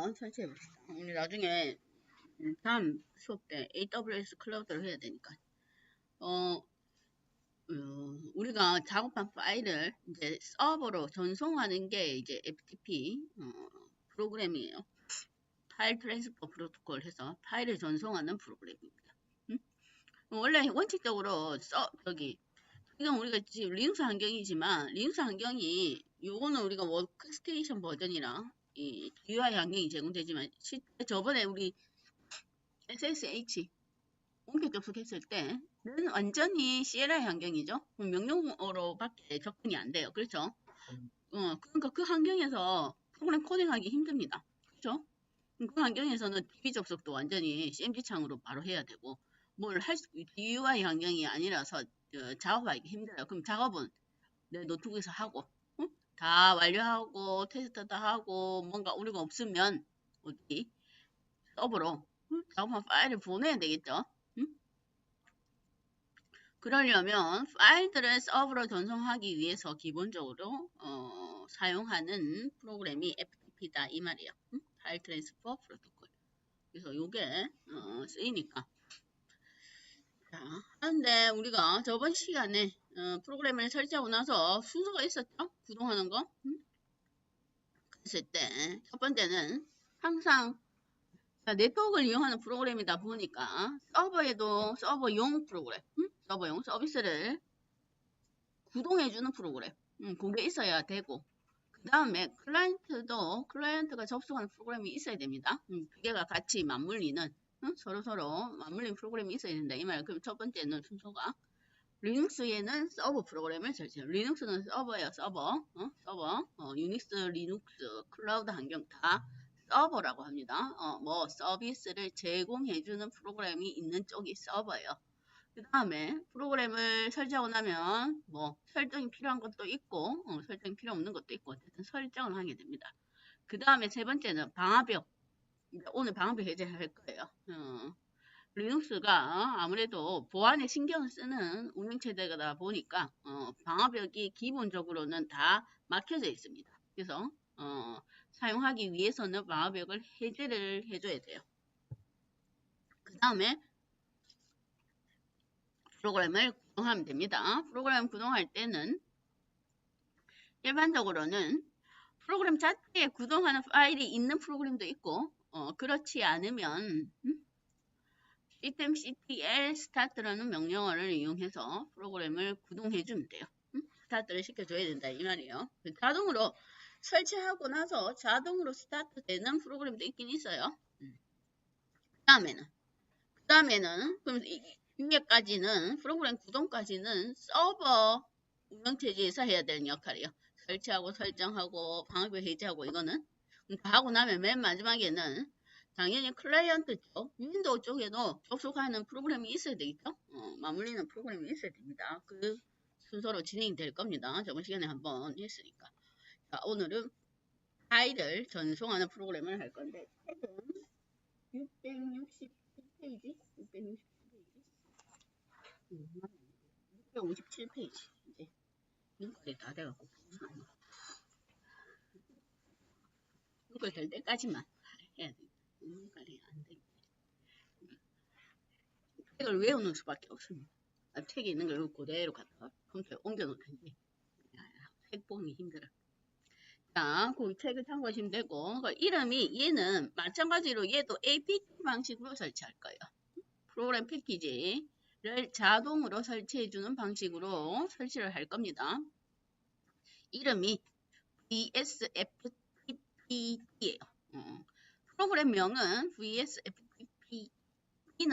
한번 설치해 봅시다. 우리 나중에 다음 수업 때 AWS 클라우드를 해야 되니까. 우리가 작업한 파일을 이제 서버로 전송하는 게 이제 FTP 프로그램이에요. 파일 트랜스퍼 프로토콜 해서 파일을 전송하는 프로그램입니다. 원래 원칙적으로 지금 우리가 지금 리눅스 환경이지만 리눅스 환경이 요거는 우리가 워크스테이션 버전이랑 이 GUI 환경이 제공되지만 실제 저번에 우리 SSH 원격 접속했을 때는 완전히 CLI 환경이죠. 명령어로밖에 접근이 안 돼요. 그렇죠? 그러니까 그 환경에서 프로그램 코딩하기 힘듭니다. 그렇죠? 그 환경에서는 DB 접속도 완전히 CMD 창으로 바로 해야 되고 GUI 환경이 아니라서 작업하기 힘들어요. 그럼 작업은 내 노트북에서 하고 다 완료하고 테스트 다 하고 뭔가 오류가 없으면 어디 서버로 작업한 파일을 보내야 되겠죠. 그러려면 파일들을 서버로 전송하기 위해서 기본적으로 사용하는 프로그램이 FTP다 이 말이에요. 파일 트랜스퍼 프로토콜. 그래서 요게 쓰이니까. 자, 근데 우리가 저번 시간에 프로그램을 설치하고 나서 순서가 있었죠? 구동하는 거. 그랬을 때 첫 번째는 항상 네트워크를 이용하는 프로그램이다 보니까 서버에도 서버용 프로그램, 서버용 서비스를 구동해주는 프로그램, 그게 있어야 되고 그 다음에 클라이언트가 접속하는 프로그램이 있어야 됩니다. 두 개가 같이 맞물리는 서로 맞물리는 프로그램이 있어야 된다 이 말. 그럼 첫 번째는 순서가 리눅스에는 서버 프로그램을 설치해요. 리눅스는 서버예요. 서버. 유닉스, 리눅스, 클라우드 환경 다 서버라고 합니다. 서비스를 제공해주는 프로그램이 있는 쪽이 서버예요. 그 다음에 프로그램을 설치하고 나면 설정이 필요한 것도 있고 설정이 필요 없는 것도 있고 어쨌든 설정을 하게 됩니다. 그 다음에 세 번째는 방화벽. 오늘 방화벽 해제할 거예요. 리눅스가 아무래도 보안에 신경을 쓰는 운영체제다 보니까 방화벽이 기본적으로는 다 막혀져 있습니다. 그래서 사용하기 위해서는 방화벽을 해제를 해줘야 돼요. 그 다음에 프로그램을 구동하면 됩니다. 프로그램 구동할 때는 일반적으로는 프로그램 자체에 구동하는 파일이 있는 프로그램도 있고 그렇지 않으면 systemctl start라는 명령어를 이용해서 프로그램을 구동해주면 돼요. 스타트를 시켜줘야 된다 이 말이에요. 자동으로 설치하고 나서 자동으로 스타트 되는 프로그램도 있긴 있어요. 그 다음에는 그럼 이게까지는 프로그램 구동까지는 서버 운영체제에서 해야 되는 역할이에요. 설치하고 설정하고 방화벽 해제하고 이거는 다 하고 나면 맨 마지막에는 당연히 클라이언트 쪽, 윈도우 쪽에도 접속하는 프로그램이 있어야 되겠죠? 맞물리는 프로그램이 있어야 됩니다. 그 순서로 진행이 될 겁니다. 저번 시간에 한번 했으니까. 자, 오늘은 파일을 전송하는 프로그램을 할 건데, 책은 667페이지? 657페이지. 이제 눈깔이 다 돼갖고, 눈깔 될 때까지만 해야 돼. 눈깔이 안 돼. 책을 외우는 수밖에 없습니다. 책에 있는 걸 그대로 갖다가 컴퓨터에 옮겨놓을 텐데 책 보기 힘들어. 자, 그 책을 참고하시면 되고 이름이 얘는 마찬가지로 얘도 APT 방식으로 설치할 거예요. 프로그램 패키지를 자동으로 설치해주는 방식으로 설치를 할 겁니다. 이름이 VSFTP예요. 프로그램명은 VSFTP는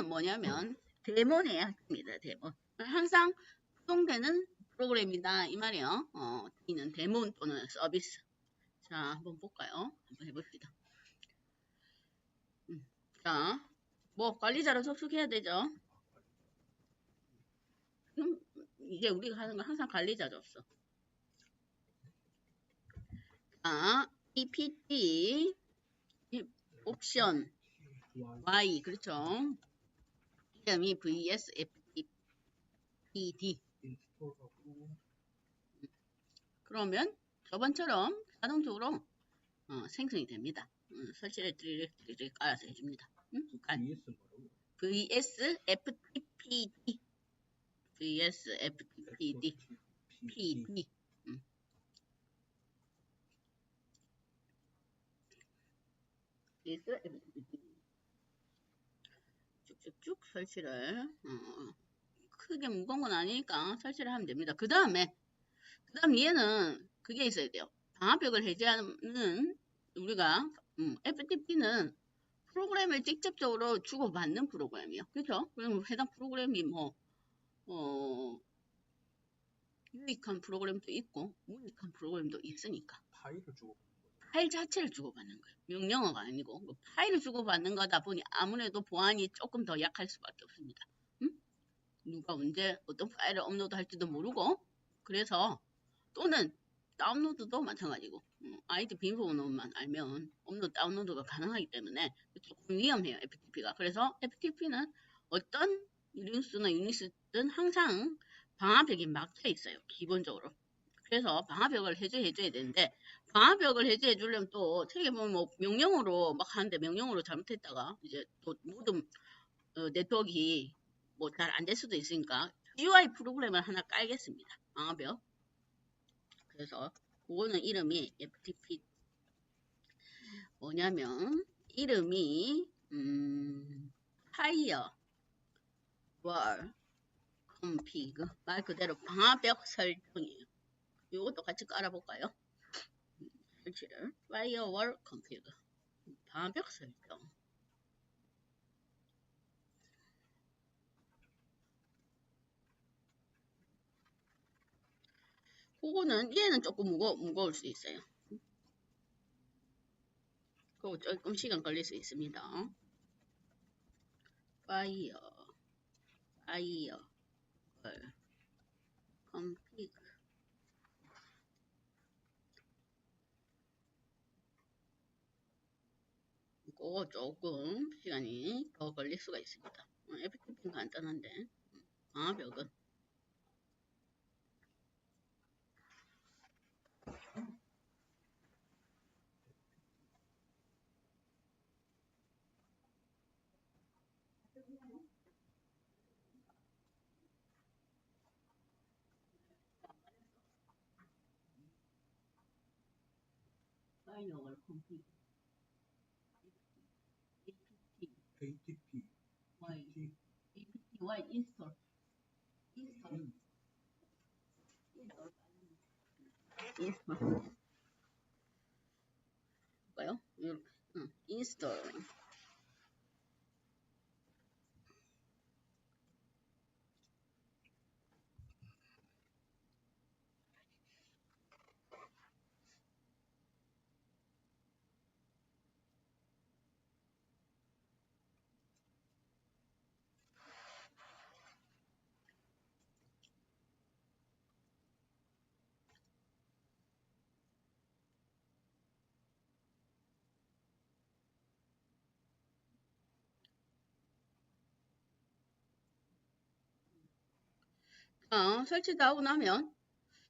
뭐냐면 데몬의 약입니다. 데몬. 항상 구동되는 프로그램이다 이 말이에요. D는 데몬 또는 서비스. 자, 한번 볼까요? 한번 해봅시다. 자, 관리자로 접속해야 되죠. 이제 우리가 하는 건 항상 관리자줬어. 자, EPT 옵션 Y 그렇죠. 이름이 VSFTPD. 그러면 저번처럼 자동적으로 생성이 됩니다. 설치를 드리릭 깔아서 해줍니다. VS 뭐라고? VS FTPD VS FTPD PD VS FTPD 쭉쭉쭉 설치를 크게 무거운 건 아니니까 설치를 하면 됩니다. 그 다음 얘는 그게 있어야 돼요. 방화벽을 해제하는 우리가 FTP는 프로그램을 직접적으로 주고받는 프로그램이에요. 그렇죠? 그럼 해당 프로그램이 유익한 프로그램도 있고 무익한 프로그램도 있으니까 파일을 주고 파일 자체를 주고받는 거예요. 명령어가 아니고 파일을 주고받는 거다 보니 아무래도 보안이 조금 더 약할 수밖에 없습니다. 누가 언제 어떤 파일을 업로드 할지도 모르고 그래서 또는 다운로드도 마찬가지고 아이디 비밀번호만 알면 업로드 다운로드가 가능하기 때문에 조금 위험해요. FTP가. 그래서 FTP는 어떤 리눅스나 유닉스든 항상 방화벽이 막혀 있어요. 기본적으로. 그래서 방화벽을 해제해줘야 되는데 방화벽을 해제해 주려면 또 어떻게 보면 뭐 명령어로 막 하는데 명령어로 잘못했다가 이제 또 모든 네트워크가 뭐 잘 안 될 수도 있으니까 GUI 프로그램을 하나 깔겠습니다. 방화벽. 그래서 그거는 이름이 FTP 뭐냐면 이름이 Firewall Config 말 그대로 방화벽 설정이에요. 이것도 같이 깔아볼까요? 설치를 Firewall Config 방화벽 설정 그거는 얘는 조금 무거울 수 있어요. 그거 조금 시간 걸릴 수 있습니다. Firewall Config 그거 조금 시간이 더 걸릴 수가 있습니다. FTP는 간단한데 방화벽은 Firewall Config ATP Y install 볼까요? 이렇게 installing 설치다 하고 나면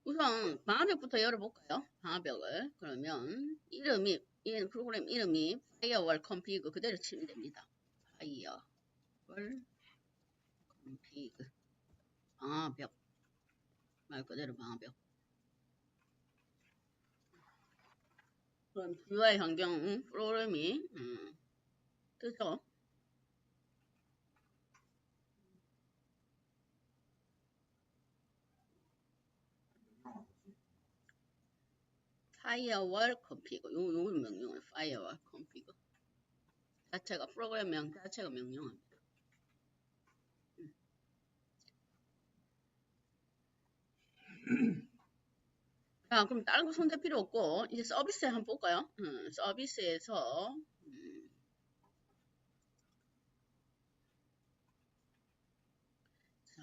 우선 방화벽부터 열어볼까요? 방화벽을 그러면 이름이 프로그램 이름이 Firewall Config 그대로 치면 됩니다. Firewall Config 방화벽 말 그대로 방화벽 그럼 GUI 환경 프로그램이 뜨죠. Firewall Config 요 명령을 Firewall Config 자체가 프로그램명 자체가 명령합니다. 자, 그럼 다른 거 손댈 필요 없고 이제 서비스에 한번 볼까요? 서비스에서 자,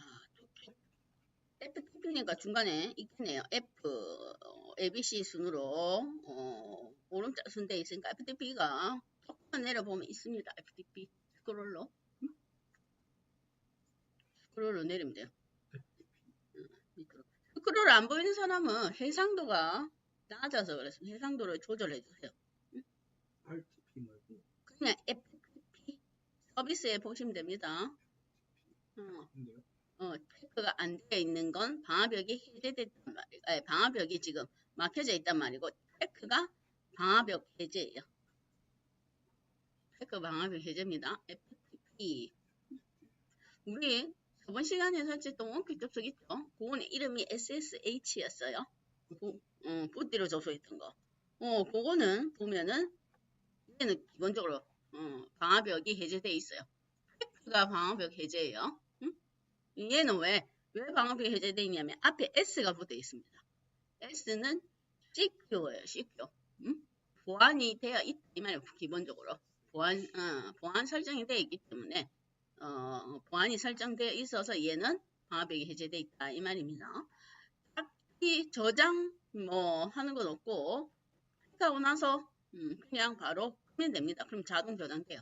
FTP니까 중간에 있겠네요. ABC 순으로 오른쪽 순대에 있으니까 FTP가 조금만 내려보면 있습니다. FTP 스크롤로 내리면 돼요. 밑으로. 스크롤 안 보이는 사람은 해상도가 낮아서 그래서 해상도를 조절해 주세요. RTP 서비스에 보시면 됩니다. 근데요? 체크가 안 되어 있는 건 방화벽이 해제됐단 말이에요. 아니, 방화벽이 지금 막혀져 있단 말이고 체크가 방화벽 해제예요. 체크 방화벽 해제입니다. FTP. 우리 저번 시간에 했던 원픽 접속 있죠? 그거는 이름이 SSH였어요. 뿌띠로 접속했던 거. 그거는 보면은 얘는 기본적으로 방화벽이 해제돼 있어요. 체크가 방화벽 해제예요. 얘는 왜 방화벽이 해제돼 있냐면 앞에 S가 붙어 있습니다. S는 CQ예요. CQ. 보안이 되어 있다 이 말이에요. 기본적으로 보안 설정이 되어 있기 때문에 보안이 설정되어 있어서 얘는 방화벽이 해제돼 있다 이 말입니다. 딱히 저장 뭐 하는 건 없고 하고 나서 그냥 바로 끄면 됩니다. 그럼 자동 저장돼요.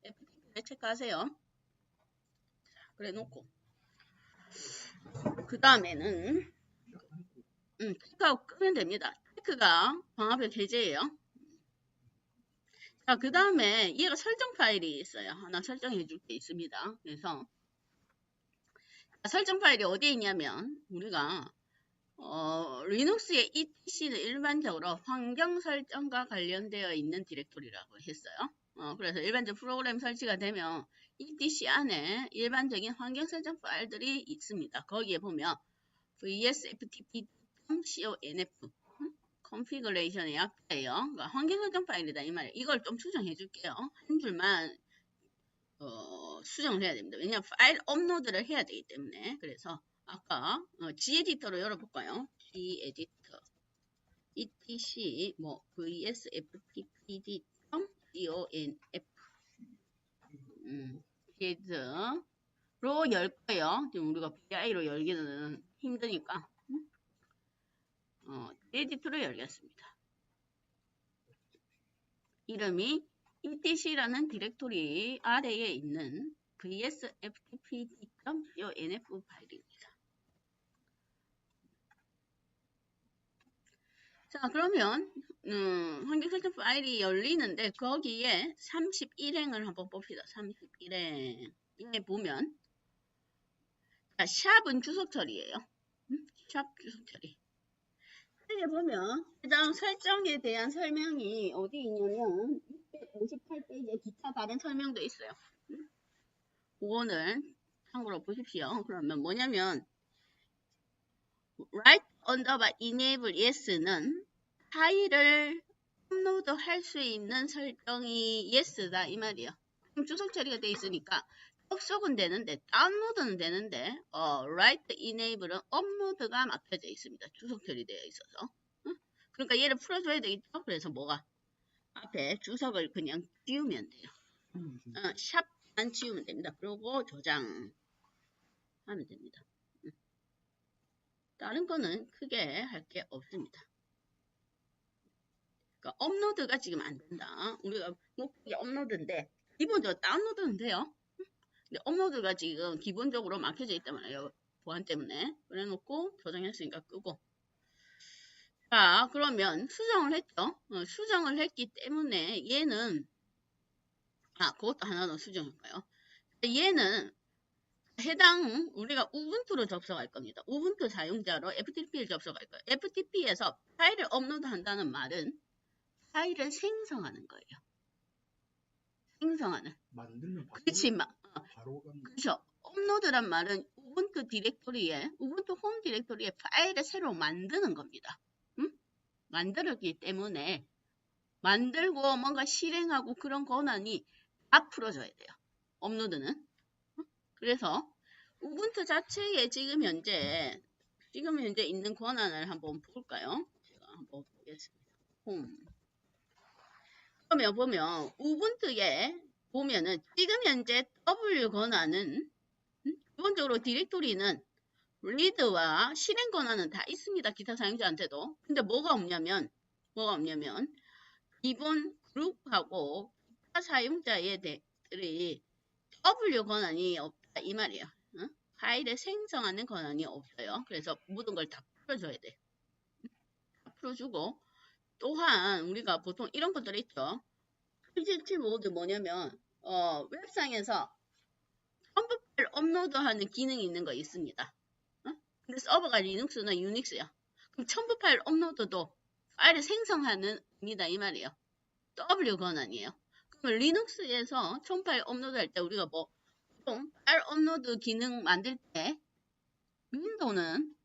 FTP를 체크하세요. 그래 놓고 그 다음에는 체크하고 끄면 됩니다. 체크가 방화벽 해제예요. 자, 그 다음에 얘가 설정 파일이 있어요. 하나 설정해 줄 게 있습니다. 그래서 설정 파일이 어디에 있냐면 우리가 리눅스의 ETC는 일반적으로 환경 설정과 관련되어 있는 디렉토리라고 했어요. 그래서 일반적 프로그램 설치가 되면 ETC 안에 일반적인 환경 설정 파일들이 있습니다. 거기에 보면 vsftp.conf 컨피그레이션의 약자예요. 그러니까 환경 설정 파일이다 이 말이에요. 이걸 좀 수정해 줄게요. 한 줄만 수정을 해야 됩니다. 왜냐하면 파일 업로드를 해야 되기 때문에. 그래서 아까 G에디터로 열어볼까요? G에디터 etc vsftpd.conf G에디터로 열 거예요. 지금 우리가 VI로 열기는 힘드니까 에디터로 열겠습니다. 이름이 etc라는 디렉토리 아래에 있는 vsftpd.conf 파일입니다. 자, 그러면 환경 설정 파일이 열리는데 거기에 31행을 한번 봅시다. 31행에 보면 자, 샵은 주석 처리예요. 샵 주석 처리. 여기 보면 해당 설정에 대한 설명이 어디 있냐면 658페이지에 기타 다른 설명도 있어요. 그거는 참고로 보십시오. 그러면 뭐냐면 write underbar enable yes는 파일을 업로드 할 수 있는 설정이 yes다 이 말이에요. 그럼 주석 처리가 돼 있으니까 접속은 되는데 다운로드는 되는데 write enable은 업로드가 막혀져 있습니다. 주석 처리되어 있어서. 그러니까 얘를 풀어줘야 되겠죠. 그래서 뭐가 앞에 주석을 그냥 띄우면 돼요. 샵만 지우면 됩니다. 그리고 저장하면 됩니다. 다른 거는 크게 할 게 없습니다. 그러니까 업로드가 지금 안 된다. 우리가 목적이 업로드인데 기본적으로 다운로드는 돼요. 근데 업로드가 지금 기본적으로 막혀져 있단 말이에요. 보안 때문에. 그래놓고 저장했으니까 끄고. 자, 그러면 수정을 했죠. 수정을 했기 때문에 얘는 그것도 하나 더 수정할까요? 얘는 해당 우리가 우분투로 접속할 겁니다. 우분투 사용자로 FTP를 접속할 거예요. FTP에서 파일을 업로드 한다는 말은 파일을 생성하는 거예요. 생성하는. 만들면 바로 그렇죠. 업로드란 말은 우분투 디렉토리에 우분투 홈 디렉토리에 파일을 새로 만드는 겁니다. 만들었기 때문에 만들고 뭔가 실행하고 그런 권한이 다 풀어줘야 돼요. 업로드는. 그래서 우분투 자체에 지금 현재 있는 권한을 한번 볼까요? 제가 한번 보겠습니다. 홈. 그러면 보면 우분투에 보면은 지금 현재 W 권한은 기본적으로 디렉토리는 리드와 실행 권한은 다 있습니다. 기타 사용자한테도. 근데 뭐가 없냐면 기본 그룹하고 기타 사용자들이 W 권한이 없다 이 말이에요. 파일을 생성하는 권한이 없어요. 그래서 모든 걸 다 풀어줘야 돼. 다 풀어주고 또한 우리가 보통 이런 것들 있죠. 377 모드 뭐냐면 웹상에서 첨부 파일 업로드하는 기능이 있는 거 있습니다. 근데 서버가 리눅스나 유닉스야. 그럼 첨부 파일 업로드도 파일을 생성하는 입니다. 이 말이에요. W 권한이에요. 그러면 리눅스에서 첨부 파일 업로드할 때 우리가 뭐 보통 파일 업로드 기능 만들 때 윈도우는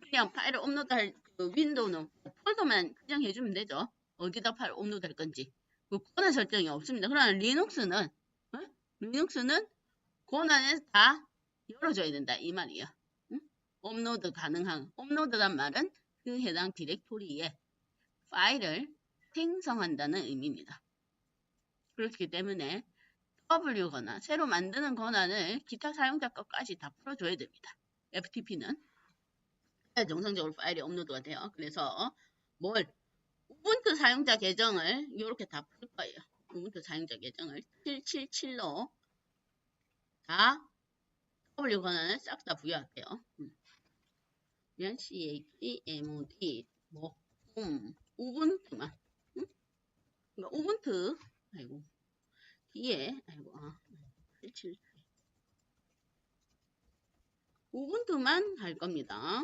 그냥 파일을 업로드할 그 윈도우는 폴더만 그냥 해주면 되죠. 어디다 파일 업로드할 건지. 그 권한 설정이 없습니다. 그러나 리눅스는 권한을 다 열어줘야 된다 이 말이에요. 업로드 가능한 업로드란 말은 그 해당 디렉토리에 파일을 생성한다는 의미입니다. 그렇기 때문에 W 권한, 새로 만드는 권한을 기타 사용자 것까지 다 풀어줘야 됩니다. FTP는 정상적으로 파일이 업로드가 돼요. 그래서 우분투 사용자 계정을 이렇게 다 풀 거예요. 우분투 사용자 계정을 777로 다 W 권한을 싹 다 부여할게요. chmod 우분투만 그러니까 우분투 뒤에 77 우분투만 할 겁니다.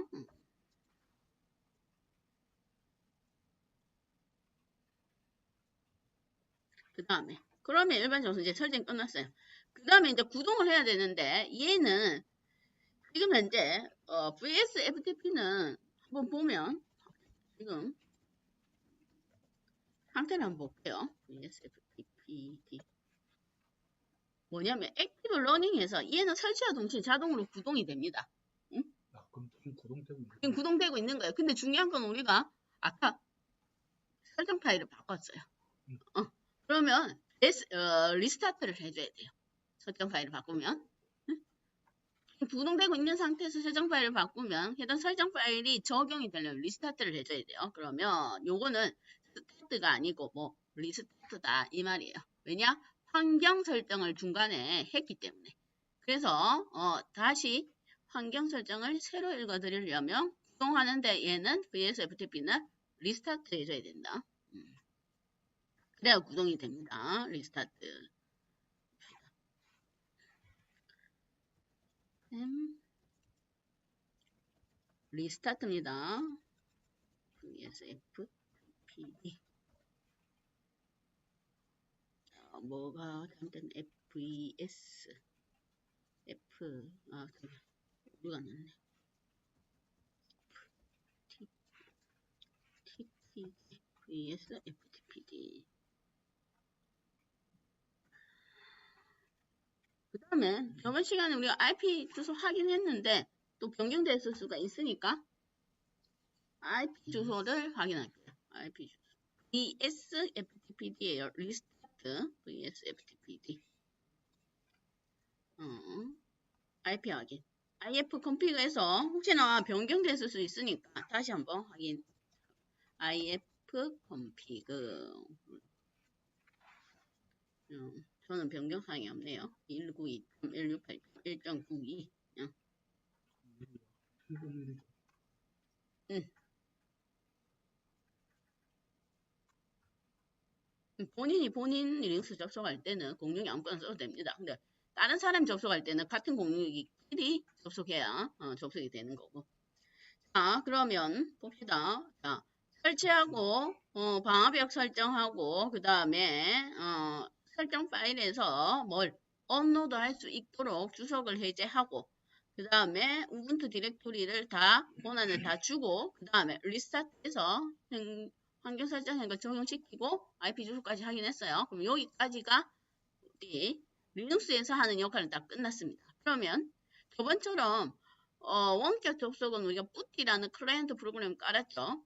그 다음에 그러면 일반적으로 이제 설정 끝났어요. 그 다음에 이제 구동을 해야 되는데 얘는 지금 현재 VS FTP는 한번 보면 지금 상태를 한번 볼게요. VS FTP 뭐냐면 액티브 러닝해서 얘는 설치와 동시에 자동으로 구동이 됩니다. 응? 그럼 구동되고 있는 지금 구동되고 있는 거예요. 근데 중요한 건 우리가 아까 설정 파일을 바꿨어요. 그러면 리스타트를 해줘야 돼요. 설정 파일을 바꾸면. 구동되고 있는 상태에서 설정 파일을 바꾸면 해당 설정 파일이 적용이 되려면 리스타트를 해줘야 돼요. 그러면 요거는 스타트가 아니고 뭐 리스타트다 이 말이에요. 왜냐? 환경 설정을 중간에 했기 때문에. 그래서 다시 환경 설정을 새로 읽어드리려면 구동하는데 얘는 VS FTP는 리스타트 해줘야 된다. 그래야 구동이 됩니다. 리스타트. 리스타트입니다. VS FTP. 뭐가 잘못된 VS 우리가 났네. TPD VS FTPD. 그 다음에 저번 시간에 우리가 IP 주소 확인했는데 또 변경됐을 수가 있으니까 IP 주소를 확인할게요. IP 주소. VS FTPD예요. 리스타트 VS FTPD. IP 확인. IF 컴피그에서 혹시나 변경됐을 수 있으니까 다시 한번 확인. IF 컴피그. 저는 변경사항이 없네요. 192.168.1.92. 본인 리눅스 접속할 때는 공룡이 아무거나 써도 됩니다. 근데 다른 사람이 접속할 때는 같은 공룡이끼리 접속해야 접속이 되는 거고. 자, 그러면 봅시다. 자, 설치하고 방화벽 설정하고 그 다음에 설정 파일에서 뭘 업로드 할 수 있도록 주석을 해제하고 그 다음에 우분투 디렉토리를 다 권한을 다 주고 그 다음에 리스타트해서 환경 설정한 걸 적용시키고 IP 주소까지 확인했어요. 그럼 여기까지가 우리 리눅스에서 하는 역할은 다 끝났습니다. 그러면 저번처럼 원격 접속은 우리가 뿌티라는 클라이언트 프로그램을 깔았죠.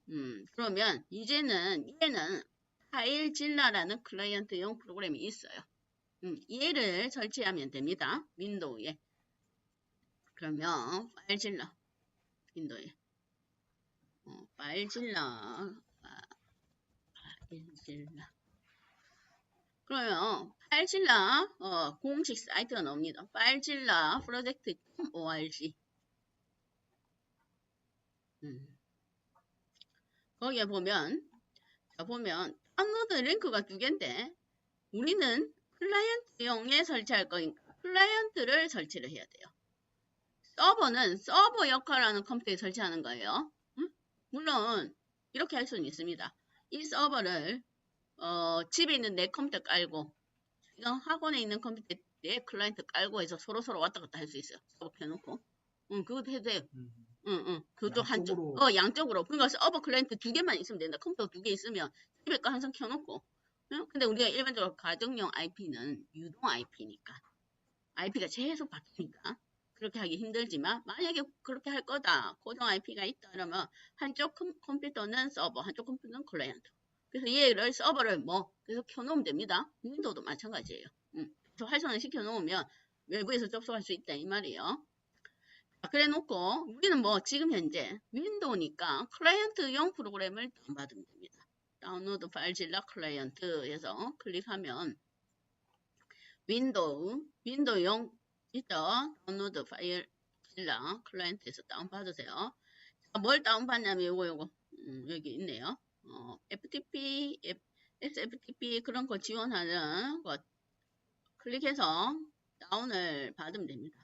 그러면 이제는 얘는 파일질러라는 클라이언트용 프로그램이 있어요. 얘를 설치하면 됩니다. 윈도우에. 그러면 파일질러 윈도우에 파일질러 그러면 파일질러 공식 사이트가 나옵니다. 파일질러 프로젝트.org 거기에 보면 다운로드 링크가 2개인데 우리는 클라이언트용에 설치할 거니까 클라이언트를 설치를 해야 돼요. 서버는 서버 역할하는 컴퓨터에 설치하는 거예요. 응? 물론 이렇게 할 수는 있습니다. 이 서버를 집에 있는 내 컴퓨터 깔고 지금 학원에 있는 컴퓨터에 내 클라이언트 깔고 해서 서로 왔다 갔다 할 수 있어요. 서버 켜놓고. 응, 그것도 해도 돼요. 응. 그것도 한쪽. 양쪽으로. 그러니까 서버 클라이언트 2개만 있으면 된다. 컴퓨터 2개 있으면 집에 거 항상 켜놓고. 응? 근데 우리가 일반적으로 가정용 IP는 유동 IP니까. IP가 계속 바뀌니까. 그렇게 하기 힘들지만 만약에 그렇게 할 거다. 고정 IP가 있다. 그러면 한쪽 컴퓨터는 서버, 한쪽 컴퓨터는 클라이언트. 그래서 얘를 서버를 계속 켜놓으면 됩니다. 윈도우도 마찬가지예요. 그래서 활성화 시켜놓으면 외부에서 접속할 수 있다 이 말이에요. 그래 놓고 우리는 지금 현재 윈도우니까 클라이언트용 프로그램을 다운받으면 됩니다. 다운로드 파일질라 클라이언트에서 클릭하면 윈도우용 있죠? 다운로드 파일질라 클라이언트에서 다운받으세요. 뭘 다운받냐면 요거 여기 있네요. FTP, XFTP 그런 거 지원하는 거 클릭해서 다운을 받으면 됩니다.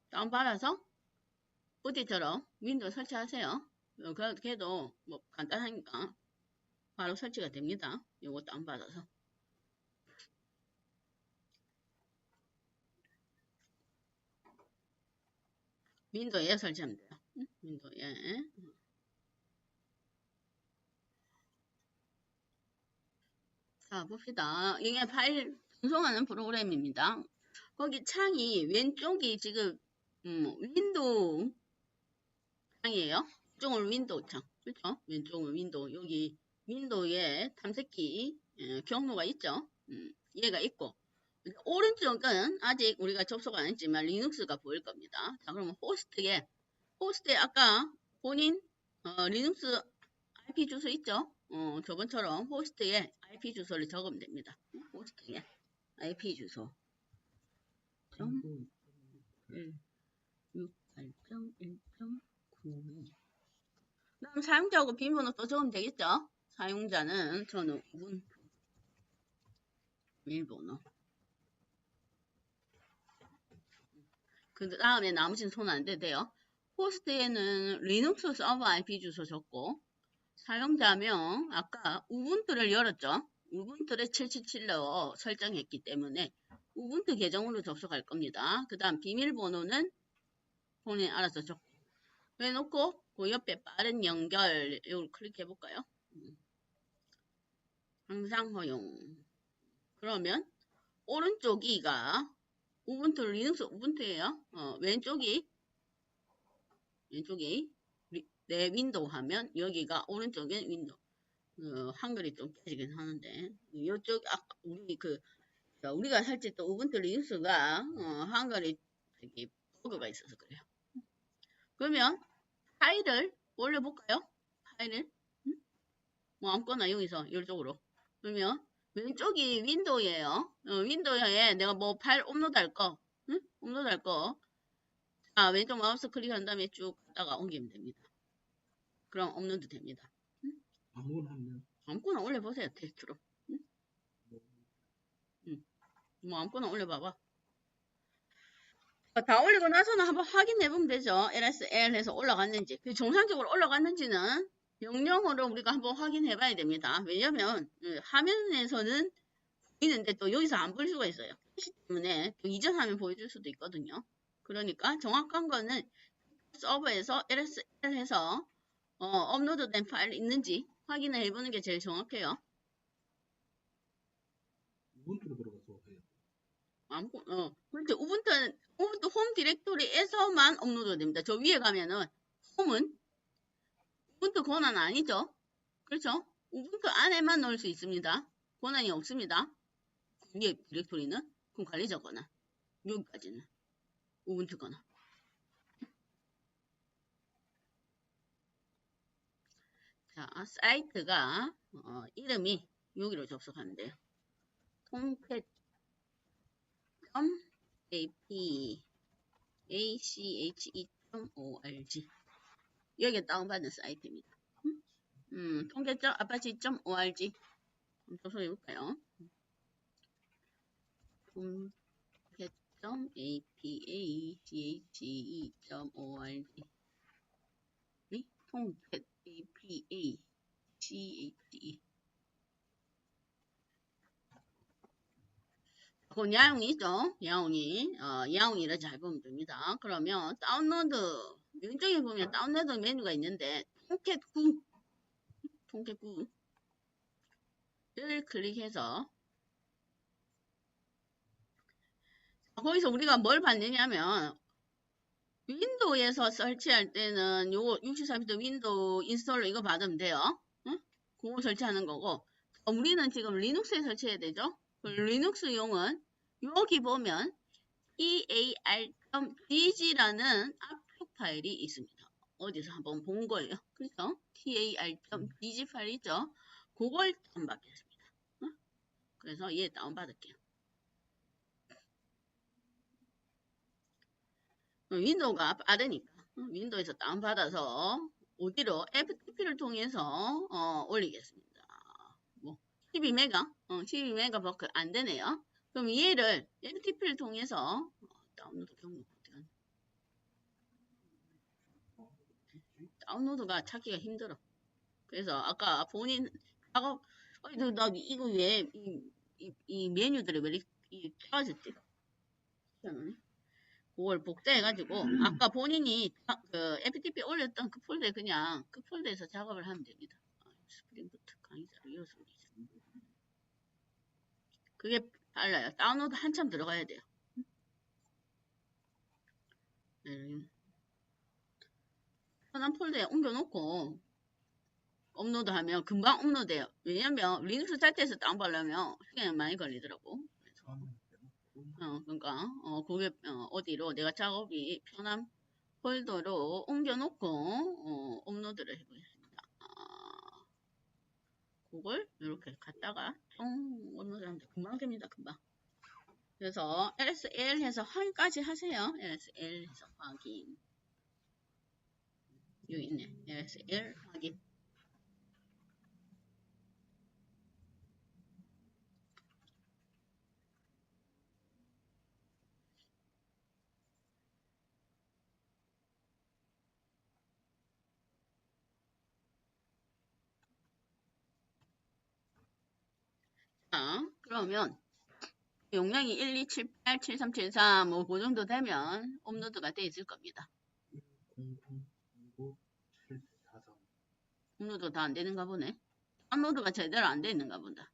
다운받아서 부디처럼 윈도우 설치하세요. 그래도 간단하니까 바로 설치가 됩니다. 요거 다운받아서. 윈도우에 설치하면 돼요. 윈도우에. 자, 봅시다. 이게 파일 전송하는 프로그램입니다. 거기 창이 왼쪽이 지금 윈도우 창이에요. 왼쪽은 윈도우 창. 그렇죠? 왼쪽은 윈도우. 여기 윈도우에 탐색기 경로가 있죠. 얘가 있고 오른쪽은 아직 우리가 접속 안 했지만 리눅스가 보일 겁니다. 자, 그러면 호스트에 아까 본인 리눅스 IP 주소 있죠? 저번처럼 호스트에 IP 주소를 적으면 됩니다. 호스트에 IP 주소 68.1.92 그다음 사용자하고 비밀번호 또 적으면 되겠죠? 사용자는 저는 우분투 비밀번호 그 다음에 나머지는 손 안 대도 돼요. 호스트에는 리눅스 서버 IP 주소 적고 사용자명 아까 우분투를 열었죠. 우분투를 777로 설정했기 때문에 우분투 계정으로 접속할 겁니다. 그 다음 비밀번호는 본인이 알아서 적고 해놓고 그 옆에 빠른 연결 이걸 클릭해 볼까요? 항상 허용. 그러면 오른쪽이가 우분투 리눅스 우분투예요. 왼쪽이 내 윈도우 하면 여기가 오른쪽엔 윈도우. 한글이 좀 깨지긴 하는데 이쪽 우리가 살지 또 우분투 리눅스가 한글이 되게 버그가 있어서 그래요. 그러면 파일을 올려볼까요? 파일을 아무거나 여기서 이쪽으로 그러면 왼쪽이 윈도우예요. 윈도우에 내가 파일 업로드할 거 업로드할 거 왼쪽 마우스 클릭한 다음에 쭉 갔다가 옮기면 됩니다. 그럼 업로드 됩니다. 아무거나 올려보세요. 텍스트로. 아무거나 올려봐봐. 다 올리고 나서는 한번 확인해보면 되죠. LSL 해서 올라갔는지. 정상적으로 올라갔는지는 명령어로 우리가 한번 확인해봐야 됩니다. 왜냐면 화면에서는 보이는데 또 여기서 안 볼 수가 있어요. 그렇기 때문에 또 이전 화면 보여줄 수도 있거든요. 그러니까 정확한 거는 서버에서 LSL 해서 업로드된 파일이 있는지 확인을 해보는 게 제일 정확해요. 우분투로 들어가서 해요. 그렇죠. 우분투 홈 디렉토리에서만 업로드 됩니다. 저 위에 가면은 홈은 우분투 권한 아니죠. 그렇죠. 우분투 안에만 넣을 수 있습니다. 권한이 없습니다. 위에 디렉토리는 그럼 관리자 권한 여기까지는 우분투 권한. 자, 사이트가 이름이 여기로 접속하면 돼요. tomcat.ache.org 여기에 다운받는 사이트입니다. 통계점 apache.org 조사해볼까요? 통계.apache.org 통계 apache 그 야옹이죠. 야옹이를 잘 보면 됩니다. 그러면 다운로드 왼쪽에 보면 다운로드 메뉴가 있는데 통계9를 클릭해서 거기서 우리가 뭘 받느냐면 윈도우에서 설치할 때는 요거 64비트 윈도우 인스톨러 이거 받으면 돼요. 응? 그거 설치하는 거고 우리는 지금 리눅스에 설치해야 되죠. 그 리눅스용은 여기 보면 tar.dg라는 압축 파일이 있습니다. 어디서 한번 본 거예요. 그래서 tar.dg 파일 있죠. 그걸 다운받겠습니다. 응? 그래서 얘 다운받을게요. 윈도우가 빠르니까 윈도우에서 다운받아서 어디로 FTP를 통해서 올리겠습니다. 뭐 12메가 12메가바이트 안 되네요. 그럼 얘를 FTP를 통해서 다운로드 경로 어떻게 하나? 다운로드가 찾기가 힘들어. 그래서 아까 본인 작업 나 이거 왜 이 메뉴들이 왜 이렇게 작아졌지? 그걸 복사해가지고 아까 본인이 그 FTP 올렸던 그 폴더에 그냥 그 폴더에서 작업을 하면 됩니다. 스프링부트 강의자료 이어서 그게 달라요. 다운로드 한참 들어가야 돼요. 편한 폴더에 옮겨놓고 업로드하면 금방 업로드해요. 왜냐면 리눅스 사이트에서 다운받으려면 시간이 많이 걸리더라고. 그러니까 그게 어디로 내가 작업이 편한 폴더로 옮겨놓고 업로드를 해보겠습니다. 그걸 이렇게 갖다가 업로드하면 금방 됩니다. 금방. 그래서 LSL 해서 확인까지 하세요. LSL 해서 확인. 여기 있네. LSL 확인. 자, 그러면 용량이 1278, 7374 뭐 그 정도 되면 업로드가 돼 있을 겁니다. 업로드가 다 안 되는가 보네. 다운로드가 제대로 안 돼 있는가 본다.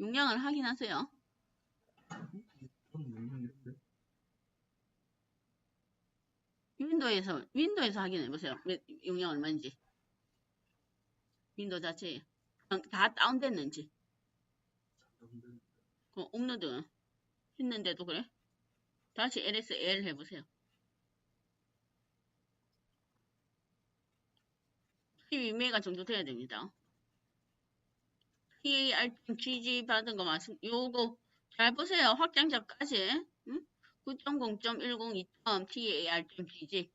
용량을 확인하세요. 윈도우에서 확인해 보세요. 용량 얼마인지. 윈도우 자체에 다 다운됐는지. 업로드 했는데도 그래? 다시 LSL 해보세요. 12메가 정도 돼야 됩니다. TAR.gg 받은 거 요거 잘 보세요. 확장자까지 9.0.102.TAR.gg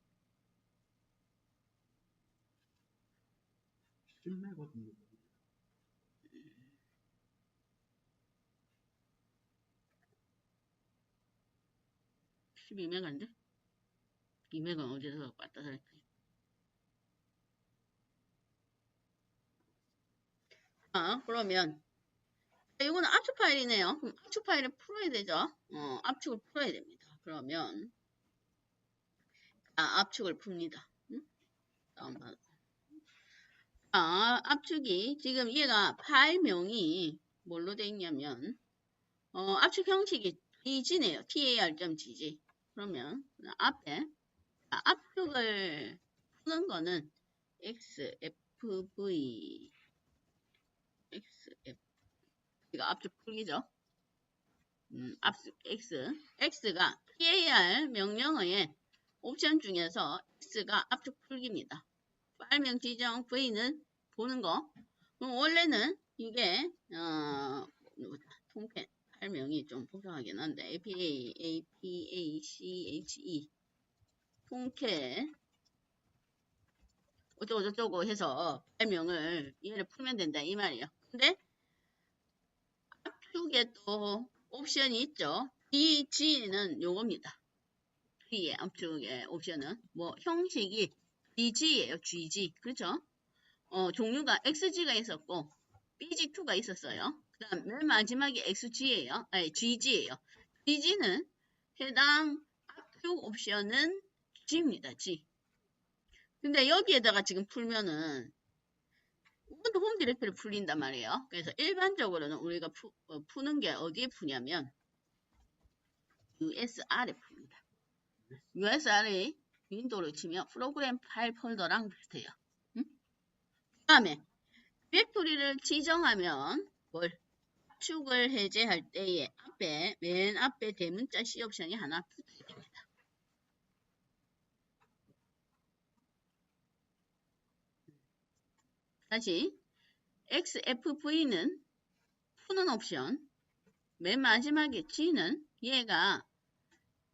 12메가인데? 2메가 어디서 왔다 갔다 했지? 그러면 이거는 압축 파일이네요. 그럼 압축 파일을 풀어야 되죠. 압축을 풀어야 됩니다. 그러면 압축을 풉니다. 다운받아. 압축이 지금 얘가 파일명이 뭘로 돼 있냐면 압축 형식이 DG네요. TAR.gg. 그러면 앞에 압축을 푸는 거는 XFV 이거 압축 풀기죠. 압축 X가 TAR 명령어의 옵션 중에서 X가 압축 풀기입니다. 파일명 지정 V는 보는 거. 그럼 원래는 이게 통계 파일명이 좀 복잡하긴 한데 APACHE 통계 어쩌고저쩌고 해서 발명을 얘를 풀면 된다 이 말이에요. 근데 앞쪽에 또 옵션이 있죠. DG는 요겁니다. D의 앞쪽에 옵션은 뭐 형식이 DG예요. GG 그렇죠? 종류가 XG가 있었고 BG2가 있었어요. 그 다음 맨 마지막에 XG예요. 아니 GG예요. GG는 해당 앞쪽 옵션은 G입니다. G. 근데 여기에다가 지금 풀면은 우분투 홈 디렉토리 풀린단 말이에요. 그래서 일반적으로는 우리가 푸는 게 어디에 푸냐면 USR에 풉니다. USR이 윈도우로 치면 프로그램 파일 폴더랑 비슷해요. 응? 그 다음에 디렉토리를 지정하면 뭘? 압축을 해제할 때에 맨 앞에 대문자 C 옵션이 하나 붙어야 됩니다. 다시 XFV는 푸는 옵션, 맨 마지막에 G는 얘가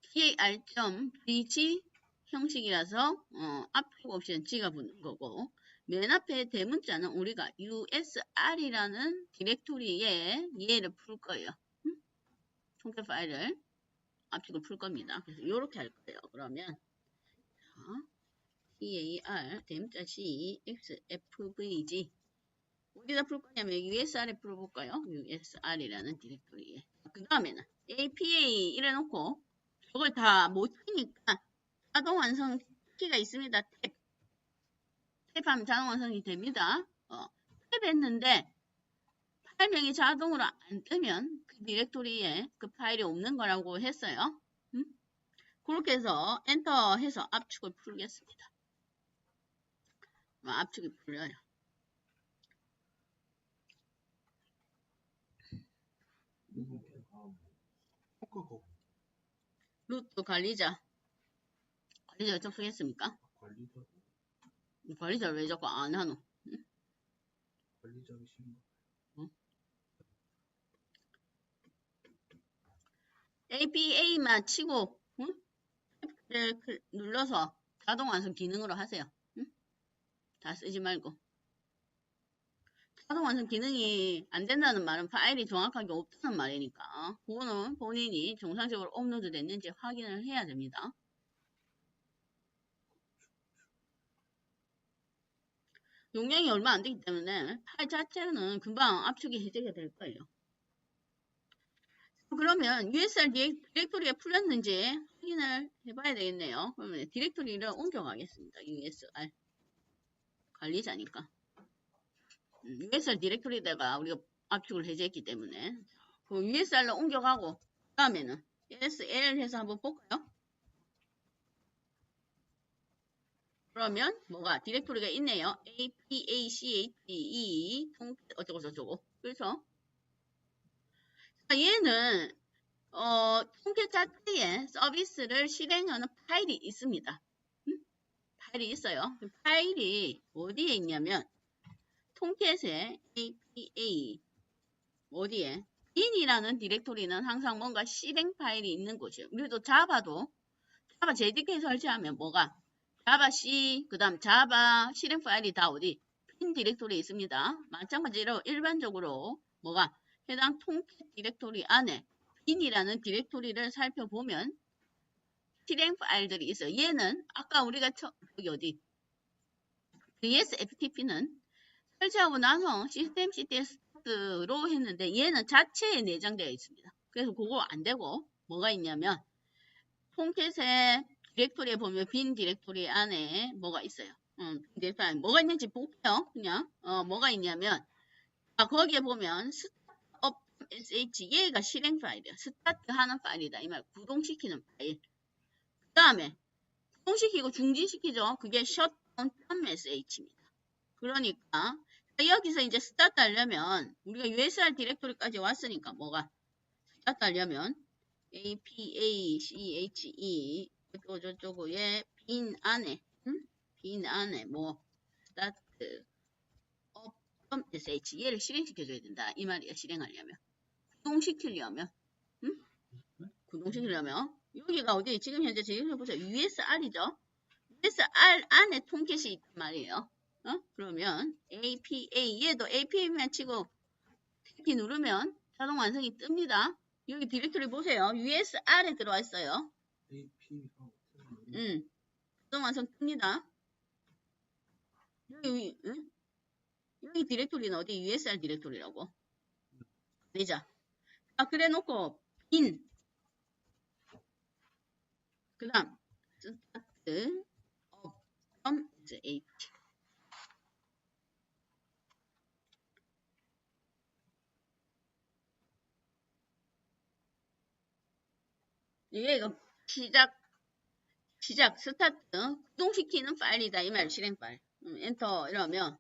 TAR.BG 형식이라서 앞쪽 옵션 G가 붙는 거고 맨 앞에 대문자는 우리가 USR이라는 디렉토리에 얘를 풀 거예요. 통계 파일을 압축을 풀 겁니다. 그래서 이렇게 할 거예요. 그러면 TAR 대문자 C XFVG 어디다 풀 거냐면 USR에 풀어볼까요? USR이라는 디렉토리에. 그 다음에는 APA 이래놓고 저걸 다 못 치니까 자동 완성 키가 있습니다. 탭하면 자동 완성이 됩니다. 탭했는데 파일명이 자동으로 안 뜨면 그 디렉토리에 그 파일이 없는 거라고 했어요. 그렇게 해서 엔터 해서 압축을 풀겠습니다. 압축이 풀려요. 루트 관리자 왜 쓰겠습니까? 관리자를 왜 자꾸 안 하노? 관리자가 싫은 APA만 치고 눌러서 자동 완성 기능으로 하세요. 다 쓰지 말고. 자동 완성 기능이 안 된다는 말은 파일이 정확하게 없다는 말이니까 그거는 본인이 정상적으로 업로드 됐는지 확인을 해야 됩니다. 용량이 얼마 안 되기 때문에 파일 자체는 금방 압축이 해제가 될 거예요. 그러면 USR 디렉토리에 풀렸는지 확인을 해봐야 되겠네요. 그러면 디렉토리를 옮겨가겠습니다. USR 관리자니까. USR 디렉토리에다가 우리가 압축을 해제했기 때문에 그 USR로 옮겨가고 그 다음에는 SL 해서 한번 볼까요? 그러면 뭐가 디렉토리가 있네요. APACHE 어쩌고저쩌고 그래서 얘는 통계 자체에 서비스를 실행하는 파일이 있습니다. 파일이 있어요. 파일이 어디에 있냐면 통캣의 APA 어디에? in이라는 디렉토리는 항상 뭔가 실행 파일이 있는 곳이에요. 우리도 자바도 자바 JDK 설치하면 뭐가? 자바 C 그 다음 자바 실행 파일이 다 어디? 핀 디렉토리에 있습니다. 마찬가지로 일반적으로 뭐가? 해당 통캣 디렉토리 안에 in이라는 디렉토리를 살펴보면 실행 파일들이 있어요. 얘는 아까 우리가 여기 어디? VSFTP는 설치하고 나서 시스템 CTS로 했는데 얘는 자체에 내장되어 있습니다. 그래서 그거 안 되고 뭐가 있냐면 통캣의 디렉토리에 보면 빈 디렉토리 안에 뭐가 있어요. 디렉토리 안에 뭐가 있는지 볼게요. 그냥 뭐가 있냐면 거기에 보면 스타트업 sh 얘가 실행 파일이야. 스타트 하는 파일이다. 이 말 구동시키는 파일. 그 다음에 구동시키고 중지시키죠. 그게 shutdown.sh입니다. 그러니까 여기서 이제 스타트 하려면 우리가 USR 디렉토리까지 왔으니까 뭐가 스타트 하려면 APACHE 저쪽에 빈 안에 뭐 스타트 업.sh 얘를 실행시켜줘야 된다 이 말이야. 실행하려면 구동시키려면 구동시키려면 여기가 어디 지금 현재 제일 해보자 USR이죠. USR 안에 통캣이 있단 말이에요. 그러면 APA 얘도 APA만 치고 탭키 누르면 자동 완성이 뜹니다. 여기 디렉토리 보세요. USR에 들어와 있어요. AP가 어떻게 자동 완성 뜹니다. 여기 디렉토리는 어디? USR 디렉토리라고. 되자. 그래 놓고 빈. 그 다음 start up.h 이거 시작 스타트 구동시키는 파일이다 이 말. 실행 파일. 엔터 이러면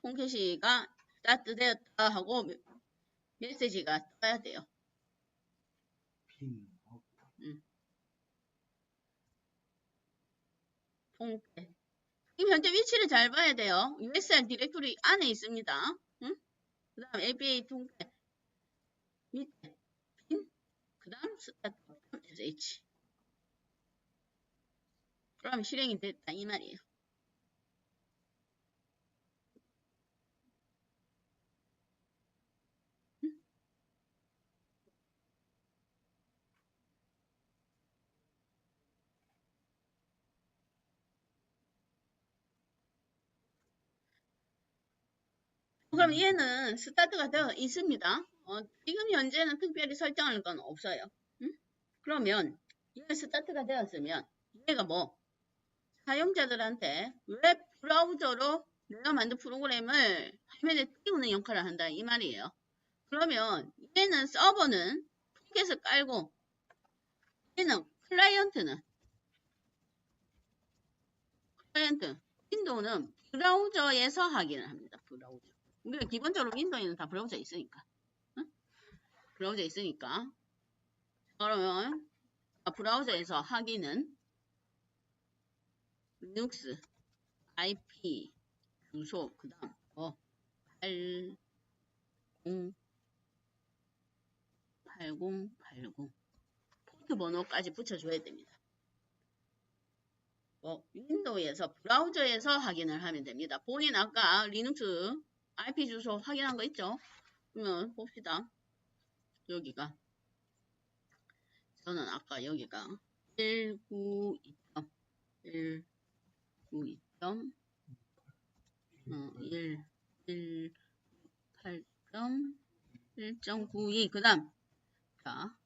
폰캐시가 스타트 되었다 하고 메시지가 떠야 돼요. 빈 통계. 지금 현재 위치를 잘 봐야 돼요. USR 디렉토리 안에 있습니다. 그 다음 APA 통계 밑에 빈, 그 다음 start.sh. 그럼 실행이 됐다 이 말이에요. 그럼 얘는 스타트가 되어 있습니다. 지금 현재는 특별히 설정할 건 없어요. 그러면 얘가 스타트가 되었으면 얘가 뭐 사용자들한테 웹 브라우저로 내가 만든 프로그램을 화면에 띄우는 역할을 한다 이 말이에요. 그러면 얘는 서버는 포켓을 깔고 얘는 클라이언트 윈도우는 브라우저에서 확인을 합니다. 브라우저. 우리가 기본적으로 윈도우에는 다 브라우저 있으니까. 브라우저 있으니까. 그러면 브라우저에서 확인은 리눅스 IP 주소 그 다음 8080 포트 번호까지 붙여줘야 됩니다. 윈도우에서 브라우저에서 확인을 하면 됩니다. 본인 아까 리눅스 IP 주소 확인한 거 있죠? 그러면 봅시다. 여기가 저는 아까 여기가 198.192 그 다음 자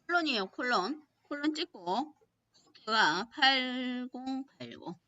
콜론이에요. 콜론 찍고 포트가 8080